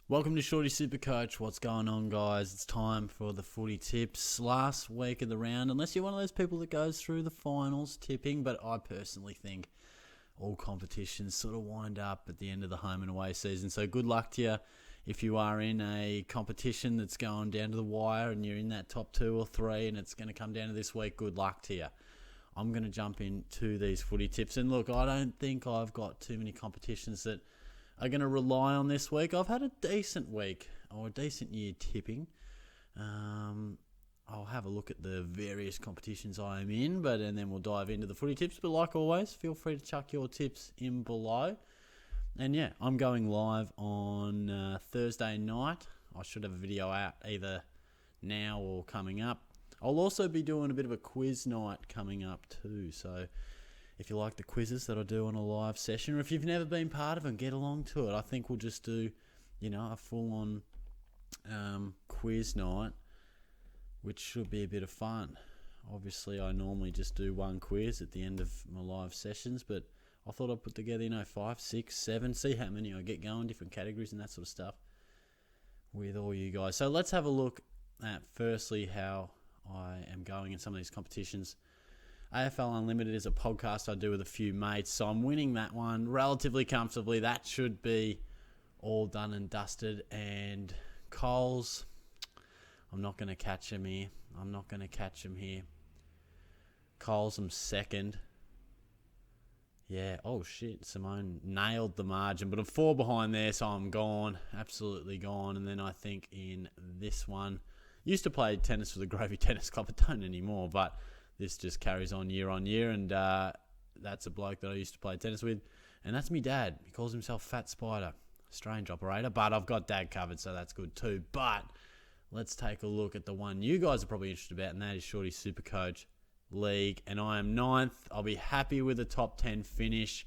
Welcome to Shorty Supercoach. What's going on, guys? It's time for the footy tips. Last week of the round, unless you're one of those people that goes through the finals tipping, but I personally think all competitions sort of wind up at the end of the home and away season. So good luck to you if you are in a competition that's going down to the wire and you're in that top 2 or 3 and it's going to come down to this week. Good luck to you. I'm going to jump into these footy tips. And look, I don't think I've got too many competitions that are going to rely on this week. I've had a decent week, or a decent year tipping. I'll have a look at the various competitions I am in, and then we'll dive into the footy tips. But like always, feel free to chuck your tips in below. And yeah, I'm going live on Thursday night. I should have a video out either now or coming up. I'll also be doing a bit of a quiz night coming up too, so if you like the quizzes that I do on a live session, or if you've never been part of them, get along to it. I think we'll just do, a full-on quiz night, which should be a bit of fun. Obviously, I normally just do one quiz at the end of my live sessions, but I thought I'd put together, 5, 6, 7, see how many I get going, different categories and that sort of stuff with all you guys. So let's have a look at, firstly, how I am going in some of these competitions. AFL Unlimited is a podcast I do with a few mates, so I'm winning that one relatively comfortably. That should be all done and dusted. And Coles, I'm not going to catch him here. Coles, I'm second. Yeah, oh shit, Simone nailed the margin, but I'm 4 behind there, so I'm gone, absolutely gone. And then I think in this one, used to play tennis for the Grovey Tennis Club, I don't anymore, but this just carries on year, and that's a bloke that I used to play tennis with, and that's me dad. He calls himself Fat Spider. Strange operator, but I've got dad covered, so that's good too. But let's take a look at the one you guys are probably interested about, and that is Shorty Supercoach League, and I am 9th. I'll be happy with a top 10 finish.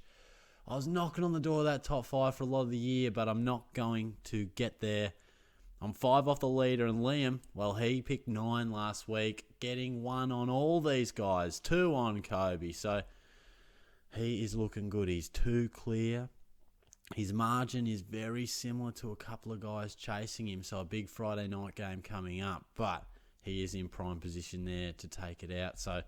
I was knocking on the door of that top 5 for a lot of the year, but I'm not going to get there. I'm 5 off the leader, and Liam, well, he picked 9 last week, getting 1 on all these guys, 2 on Kobe. So he is looking good. He's 2 clear. His margin is very similar to a couple of guys chasing him, so a big Friday night game coming up. But he is in prime position there to take it out. So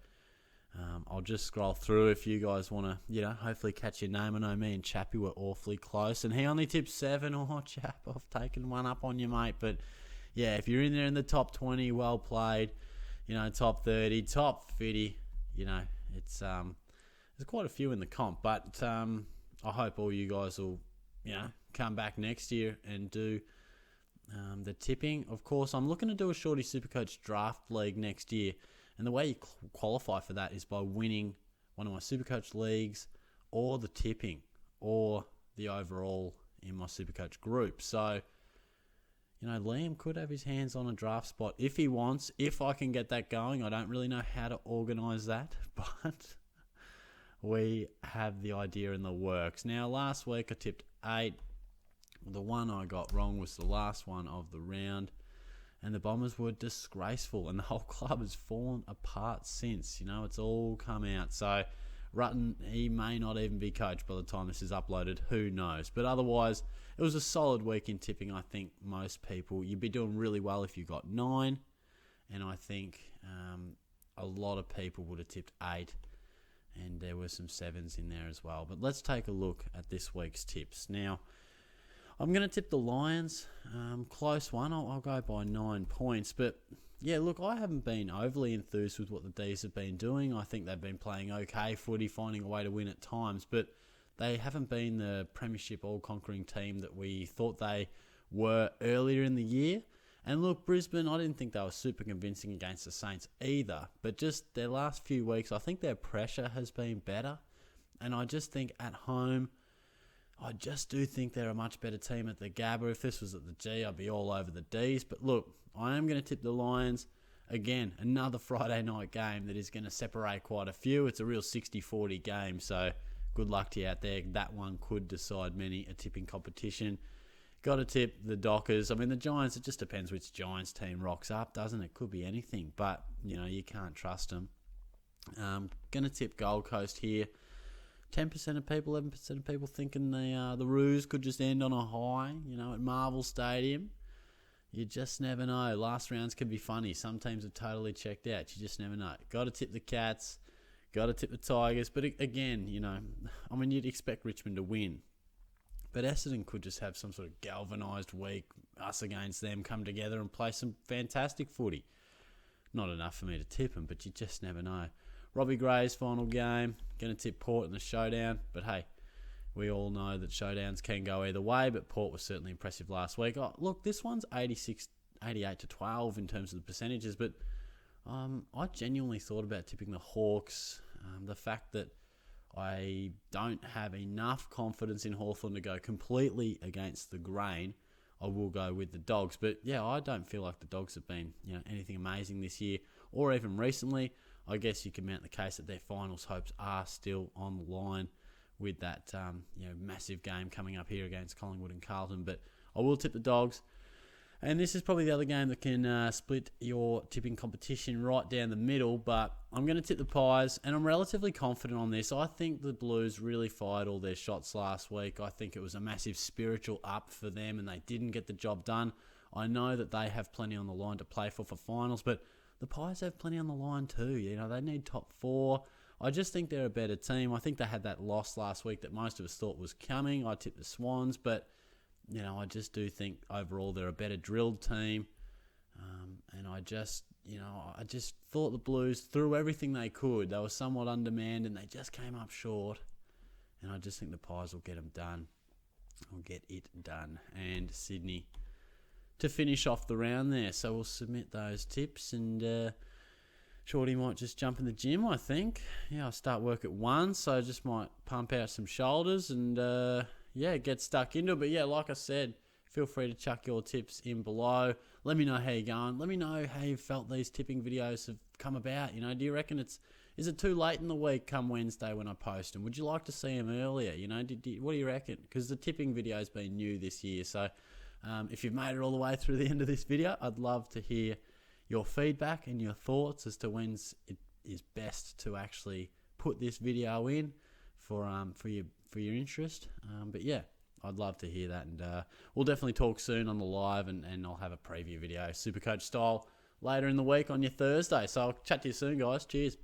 I'll just scroll through if you guys want to, hopefully catch your name. I know me and Chappie were awfully close, and he only tipped 7. Oh, Chap, I've taken one up on you, mate. But yeah, if you're in there in the top 20, well played. Top 30, top 50. It's there's quite a few in the comp, but I hope all you guys will, come back next year and do the tipping. Of course, I'm looking to do a Shorty Supercoach draft league next year. And the way you qualify for that is by winning one of my Supercoach leagues, or the tipping, or the overall in my Supercoach group. So, Liam could have his hands on a draft spot if he wants, if I can get that going. I don't really know how to organise that, but we have the idea in the works. Now, last week I tipped 8. The one I got wrong was the last one of the round. And the Bombers were disgraceful, and the whole club has fallen apart since. It's all come out. So Rutten, he may not even be coached by the time this is uploaded. Who knows? But otherwise, it was a solid week in tipping. I think most people, you'd be doing really well if you got 9. And I think a lot of people would have tipped 8. And there were some 7s in there as well. But let's take a look at this week's tips. Now, I'm going to tip the Lions. Close one. I'll go by 9 points. But, yeah, look, I haven't been overly enthused with what the D's have been doing. I think they've been playing okay footy, finding a way to win at times. But they haven't been the premiership all-conquering team that we thought they were earlier in the year. And, look, Brisbane, I didn't think they were super convincing against the Saints either. But just their last few weeks, I think their pressure has been better. And I just think at home, I just do think they're a much better team at the Gabba. If this was at the G, I'd be all over the Ds. But look, I am going to tip the Lions. Again, another Friday night game that is going to separate quite a few. It's a real 60-40 game, so good luck to you out there. That one could decide many a tipping competition. Got to tip the Dockers. I mean, the Giants, it just depends which Giants team rocks up, doesn't it? Could be anything, but, you can't trust them. Going to tip Gold Coast here. 10% of people, 11% of people thinking the Roos could just end on a high, at Marvel Stadium. You just never know. Last rounds can be funny. Some teams have totally checked out. You just never know. Got to tip the Cats. Got to tip the Tigers. But again, you'd expect Richmond to win. But Essendon could just have some sort of galvanised week. Us against them come together and play some fantastic footy. Not enough for me to tip them, but you just never know. Robbie Gray's final game. Going to tip Port in the showdown. But hey, we all know that showdowns can go either way, but Port was certainly impressive last week. Oh, look, this one's 88 to 12 in terms of the percentages, but I genuinely thought about tipping the Hawks. The fact that I don't have enough confidence in Hawthorn to go completely against the grain, I will go with the Dogs. But yeah, I don't feel like the Dogs have been anything amazing this year or even recently. I guess you can mount the case that their finals hopes are still on the line with that massive game coming up here against Collingwood and Carlton. But I will tip the Dogs. And this is probably the other game that can split your tipping competition right down the middle. But I'm going to tip the Pies, and I'm relatively confident on this. I think the Blues really fired all their shots last week. I think it was a massive spiritual up for them, and they didn't get the job done. I know that they have plenty on the line to play for finals, but the Pies have plenty on the line too. They need top 4. I just think they're a better team. I think they had that loss last week that most of us thought was coming. I tipped the Swans, but I just do think overall they're a better drilled team. And I just thought the Blues threw everything they could. They were somewhat undermanned and they just came up short. And I just think the Pies will get them done. Will get it done. And Sydney to finish off the round there. So we'll submit those tips, and Shorty might just jump in the gym, I think. Yeah, I'll start work at 1, so I just might pump out some shoulders and get stuck into it. But yeah, like I said, feel free to chuck your tips in below. Let me know how you're going. Let me know how you felt these tipping videos have come about. Do you reckon is it too late in the week come Wednesday when I post them? Would you like to see them earlier? What do you reckon? Because the tipping video's been new this year. So if you've made it all the way through the end of this video, I'd love to hear your feedback and your thoughts as to when it is best to actually put this video in for your interest. But yeah, I'd love to hear that, and we'll definitely talk soon on the live, and I'll have a preview video, Supercoach style, later in the week on your Thursday. So I'll chat to you soon, guys. Cheers.